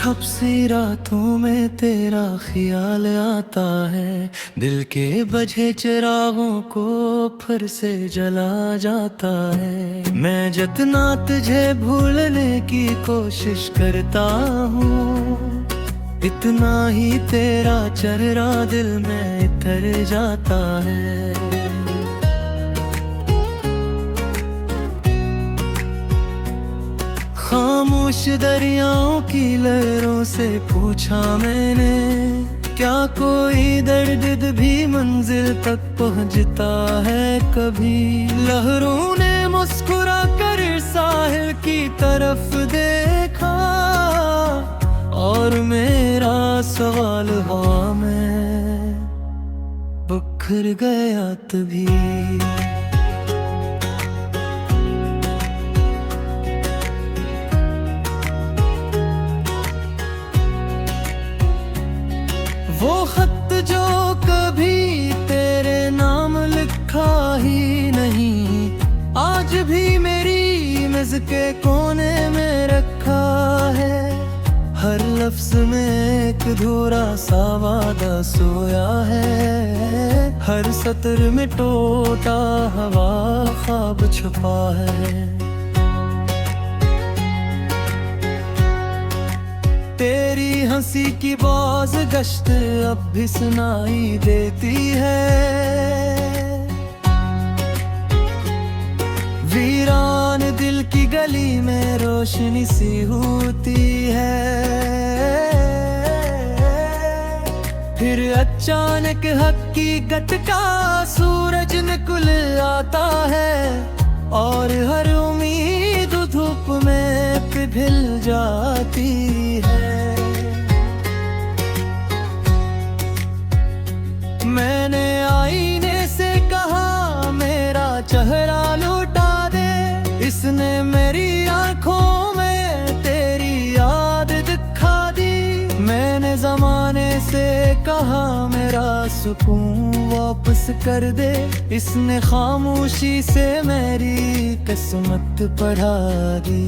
बेखौफ सी रातों में तेरा ख्याल आता है, दिल के बुझे चिरागों को फिर से जला जाता है। मैं जितना तुझे भूलने की कोशिश करता हूँ, इतना ही तेरा चेहरा दिल में इतर जाता है। खामोश दरियाओं की लहरों से पूछा मैंने, क्या कोई दर्द भी मंजिल तक पहुंचता है कभी। लहरों ने मुस्कुरा कर साहिल की तरफ देखा, और मेरा सवाल हवा में बिखर गया तभी। वो खत जो कभी तेरे नाम लिखा ही नहीं, आज भी मेरी मेज के कोने में रखा है। हर लफ्ज में एक अधूरा सा वादा सोया है, हर सत्र में टूटा हवा ख्वाब छुपा है। तेरी हंसी की बाज गश्त अब भी सुनाई देती है, वीरान दिल की गली में रोशनी सी होती है। फिर अचानक हकीकत का सूरज निकल आता है, और हर उम्मीद धूप में पिघल जाती है। मैंने आईने से कहा मेरा चेहरा लौटा दे, इसने मेरी आंखों में तेरी याद दिखा दी। मैंने जमाने से कहा मेरा सुकून वापस कर दे, इसने खामोशी से मेरी किस्मत पढ़ा दी।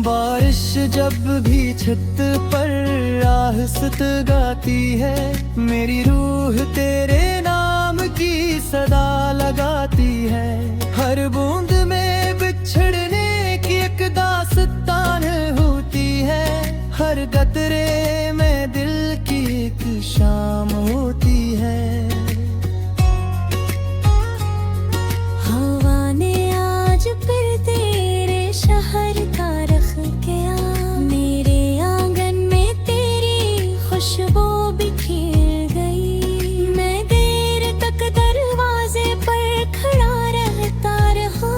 बारिश जब भी छत पर आहस्त गाती है, मेरी रूह तेरे नाम की सदा लगाती है। हर बूंद में बिछड़ने की एक दास्तान होती है, हर कतरे में दिल की एक शाम होती है। हवा ने आज फिर तेरे शहर का रख किया, मेरे आंगन में तेरी खुशबू बिखेर गई। मैं देर तक दरवाजे पर खड़ा रहता रहा,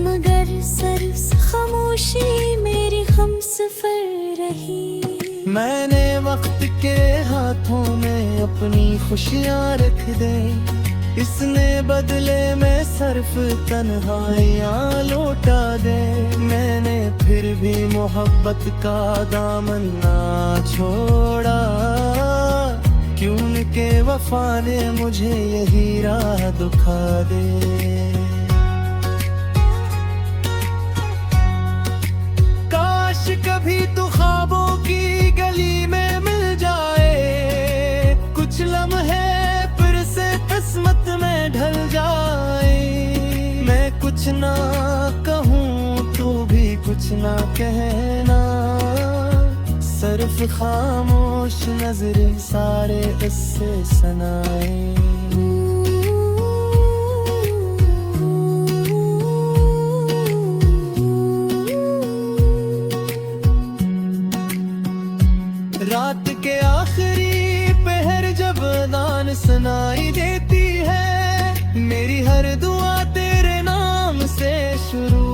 मगर सिर्फ खामोशी मेरी हमसफर रही। मैंने वक्त के हाथों में अपनी खुशियाँ रख दी, इसने बदले में सिर्फ तन्हाइयाँ लौटा दे। मैंने फिर भी मोहब्बत का दामन ना छोड़ा, क्यों के वफा ने मुझे यही राह दिखा दे। काश कभी तू ख्वाबों की गली में मिल जाए, कुछ लम्हे फिर से किस्मत में ढल जाए। मैं कुछ ना कहूँ तू भी कुछ ना कहना, सिर्फ खामोश नजरें सारे इससे सुनाए। रात के आखिरी पहर जब अज़ान सुनाई देती है, मेरी हर दुआ तेरे नाम से शुरू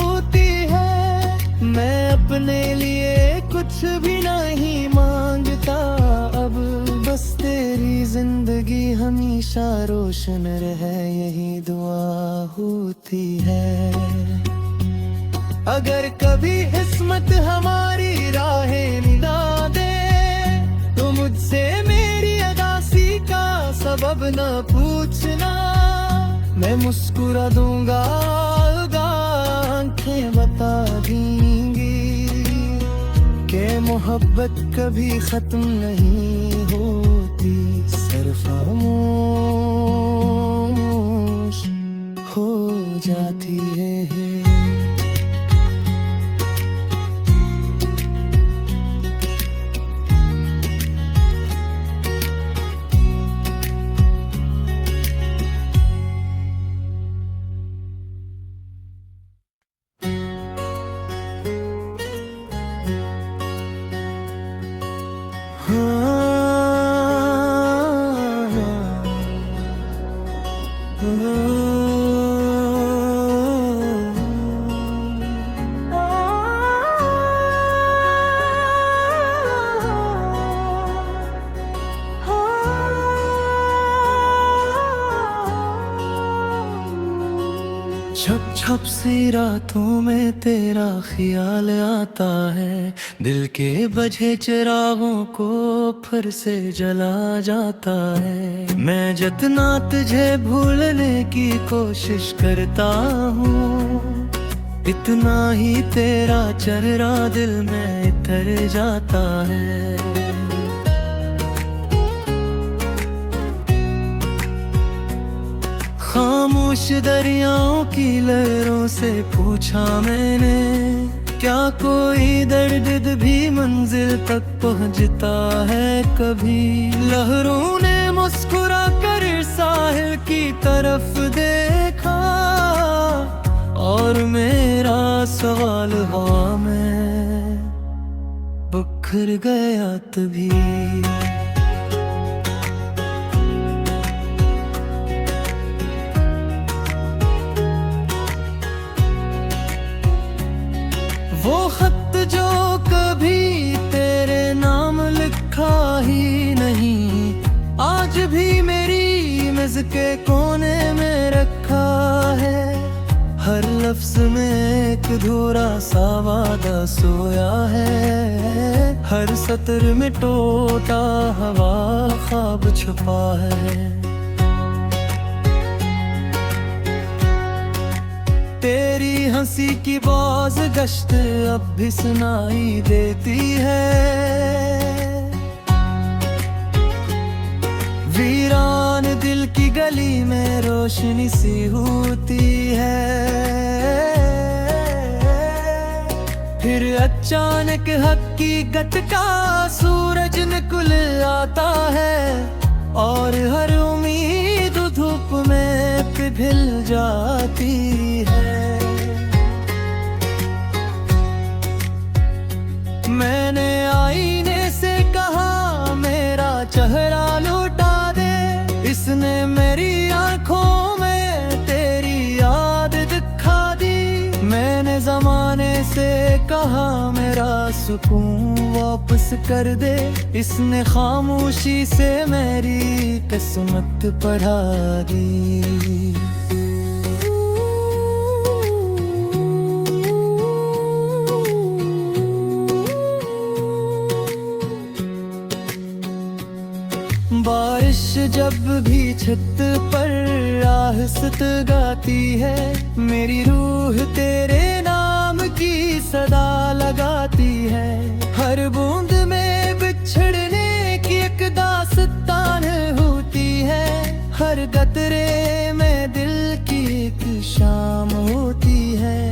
होती है। मैं अपने लिए कुछ भी नहीं मांगता अब, बस तेरी जिंदगी हमेशा रोशन रहे यही दुआ होती है। अगर कभी किस्मत हमारी राहें मिला दे, तो मुझसे मेरी अदा सी सबब न पूछना, मैं मुस्कुरा दूंगा, आंखें बता देंगी कि मोहब्बत कभी खत्म नहीं होती, सिर्फ खामोश हो जाती है। छप छप सी रातों में तेरा ख्याल आता है, दिल के बजे चिरागों को फिर से जला जाता है। मैं जितना तुझे भूलने की कोशिश करता हूँ, इतना ही तेरा चेहरा दिल में इतर जाता है। खामोश दरियाओं की लहरों से पूछा मैंने, क्या कोई दर्द भी मंजिल तक पहुंचता है कभी? लहरों ने मुस्कुरा कर साहिल की तरफ देखा, और मेरा सवाल हवा में बिखर गया तभी। वो खत जो कभी तेरे नाम लिखा ही नहीं, आज भी मेरी मेज के कोने में रखा है। हर लफ्ज में एक अधूरा सा वादा सोया है, हर सतर में टूटा हवा ख्वाब छुपा है। तेरी हंसी की बाज गश्त अब भी सुनाई देती है, वीरान दिल की गली में रोशनी सी होती है। फिर अचानक हकीकत का सूरज निकल आता है, और हर उम्मीद धूप में पिघल जाती है। मैंने आईने से कहा मेरा चेहरा लौटा दे, इसने मेरी आंखों में तेरी याद दिखा दी। मैंने जमाने से कहा मेरा सुकून वापस कर दे, इसने खामोशी से मेरी किस्मत पढ़ा दी। बारिश जब भी छत पर आहस्त गाती है, मेरी रूह तेरे नाम की सदा लगाती है। हर बूंद में बिछड़ने की एक दास्तान होती है, हर कतरे में दिल की एक शाम होती है।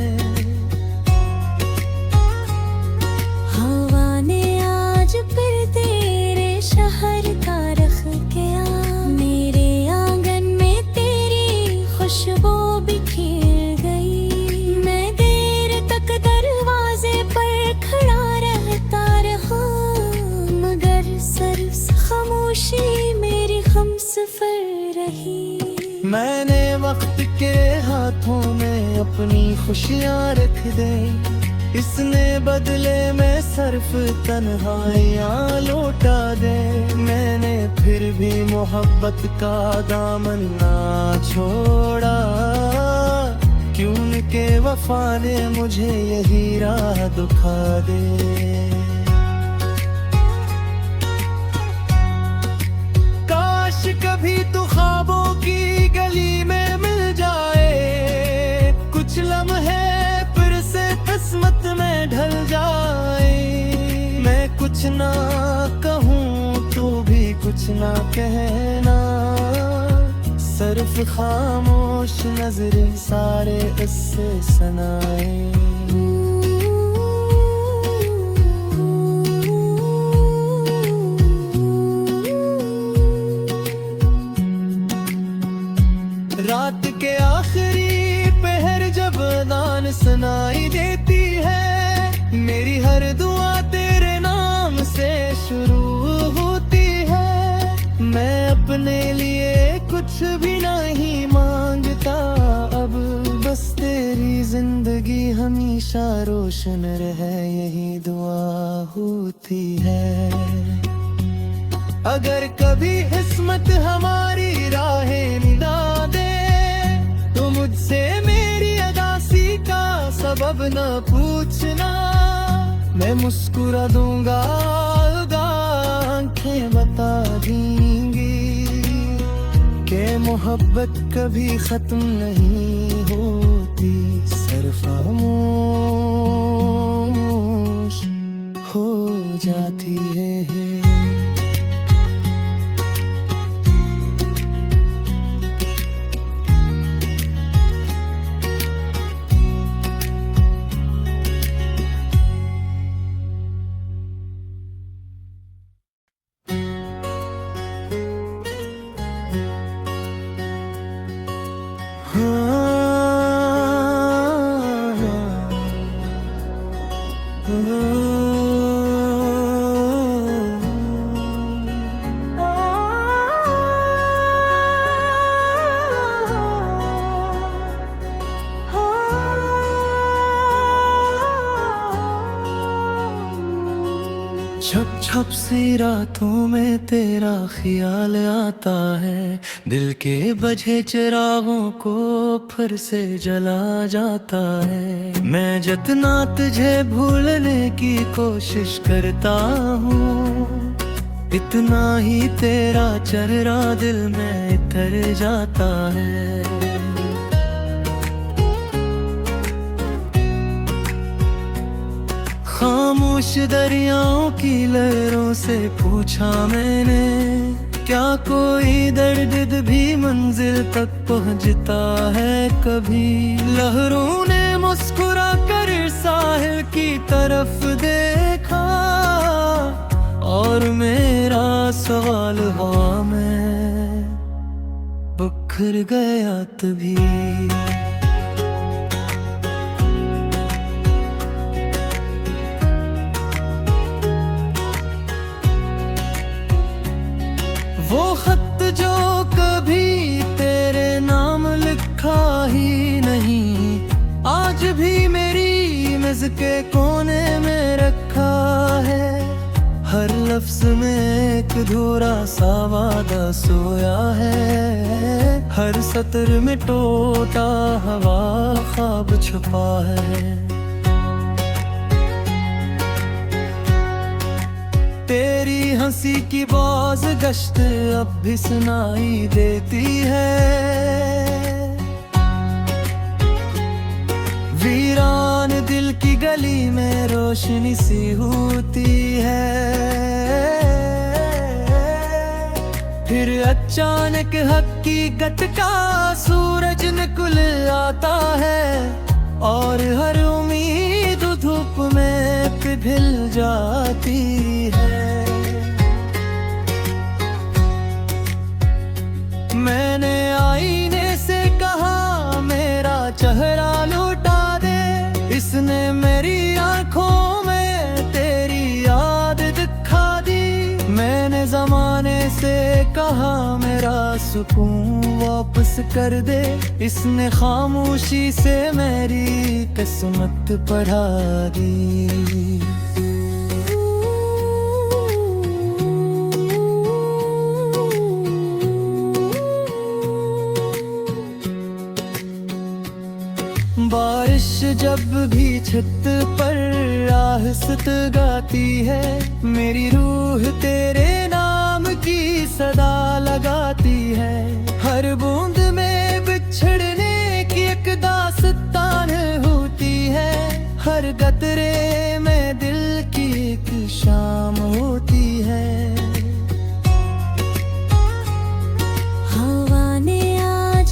हवा ने आज फिर तेरे शहर का रख गया, मेरे आंगन में तेरी खुशबू बिखेर गई। मैं देर तक दरवाजे पर खड़ा रहता रहा, मगर सिर्फ खामोशी मेरी हमसफर रही। मैंने वक्त के हाथों में अपनी खुशियाँ रख दी, इसने बदले में सिर्फ तन्हाइयाँ लौटा दे। मैंने फिर भी मोहब्बत का दामन ना छोड़ा, क्यों के वफा ने मुझे यही राह दुखा दे। काश कभी सिर्फ खामोश नजरें सारे उससे सुनाए। रात के आखिरी पहर जब अज़ान सुनाई देती है, मेरी हर दुआ तेरे नाम से शुरू होती है। मैं अपने लिए कुछ भी नहीं मांगता अब, बस तेरी जिंदगी हमेशा रोशन रहे यही दुआ होती है। अगर कभी किस्मत हमारी राहें मिला दे तो मुझसे मेरी अदासी का सबब न पूछना। मैं मुस्कुरा दूंगा, आंखें बता देंगी कि मोहब्बत कभी खत्म नहीं होती, सिर्फ खामोश हो जाती है। छप छप सी रातों में तेरा ख्याल आता है, दिल के बजे चिरागों को फिर से जला जाता है। मैं जितना तुझे भूलने की कोशिश करता हूँ, इतना ही तेरा चेहरा दिल में इतर जाता है। खामोश दरियाओं की लहरों से पूछा मैंने, क्या कोई दर्द भी मंजिल तक पहुंचता है कभी। लहरों ने मुस्कुरा कर साहिल की तरफ देखा और मेरा सवाल हवा में बिखर गया तभी। वो खत जो कभी तेरे नाम लिखा ही नहीं, आज भी मेरी मेज के कोने में रखा है। हर लफ्ज में एक अधूरा सा वादा सोया है, हर सत्र में टूटा हवा ख्वाब छुपा है। तेरी हंसी की बाज गश्त अब भी सुनाई देती है, वीरान दिल की गली में रोशनी सी होती है। फिर अचानक हकीकत का सूरज निकल आता है और हर उम्मीद धूप में पिघल जाती है। मैंने आईने से कहा मेरा चेहरा लौटा दे, इसने मेरी आंखों में तेरी याद दिखा दी। मैंने जमाने से कहा मेरा सुकून वापस कर दे, इसने खामोशी से मेरी किस्मत पढ़ा दी। बारिश जब भी छत पर आहस्त गाती है, मेरी रूह तेरे नाम की सदा लगाती है। हर बूंद में बिछड़ने की एक दास्तान होती है, हर कतरे में दिल की एक शाम होती है। हवा ने आज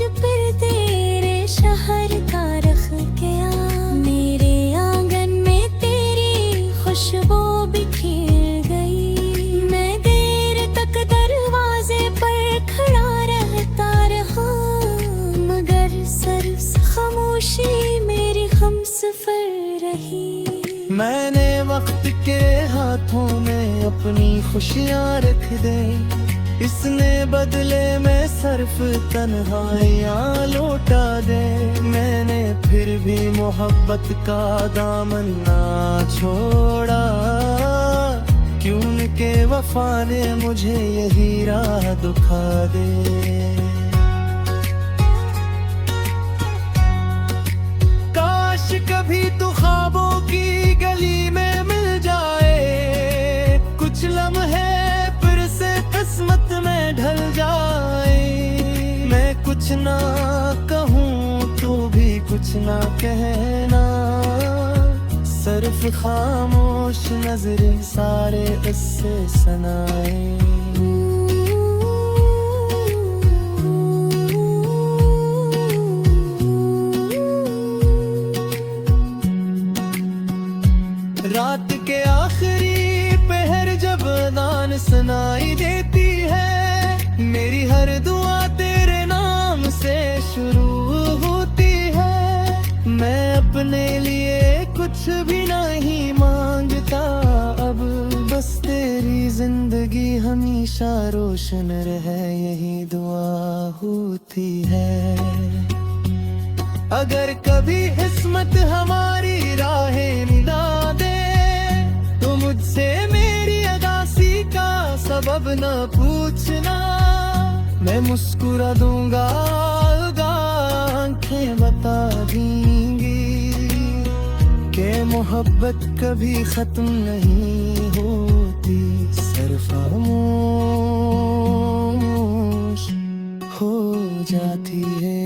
खुशियाँ रख दे। इसने बदले में सिर्फ तन्हाइयाँ लौटा दे। मैंने फिर भी मोहब्बत का दामन ना छोड़ा, क्यों के वफा ने मुझे यही राह दिखा दे। काश कभी तो ख्वाबों की गली में मिल जाए, कुछ लम्हे फिर से किस्मत में ढल जाए। मैं कुछ ना कहूँ तू भी कुछ ना कहना, सिर्फ खामोश नजरें सारे इससे सुनाए। रात के आखिरी पहर जब अज़ान सुनाई देती है, मेरी हर दुआ तेरे नाम से शुरू होती है। मैं अपने लिए कुछ भी नहीं मांगता अब, बस तेरी जिंदगी हमेशा रोशन रहे यही दुआ होती है। अगर कभी किस्मत हमारी राहें मिला दे, तो मुझसे मेरी अदासी का सबब न पूछना। मैं मुस्कुरा दूंगा, आंखें बता देंगी कि मोहब्बत कभी खत्म नहीं होती, सिर्फ खामोश हो जाती है।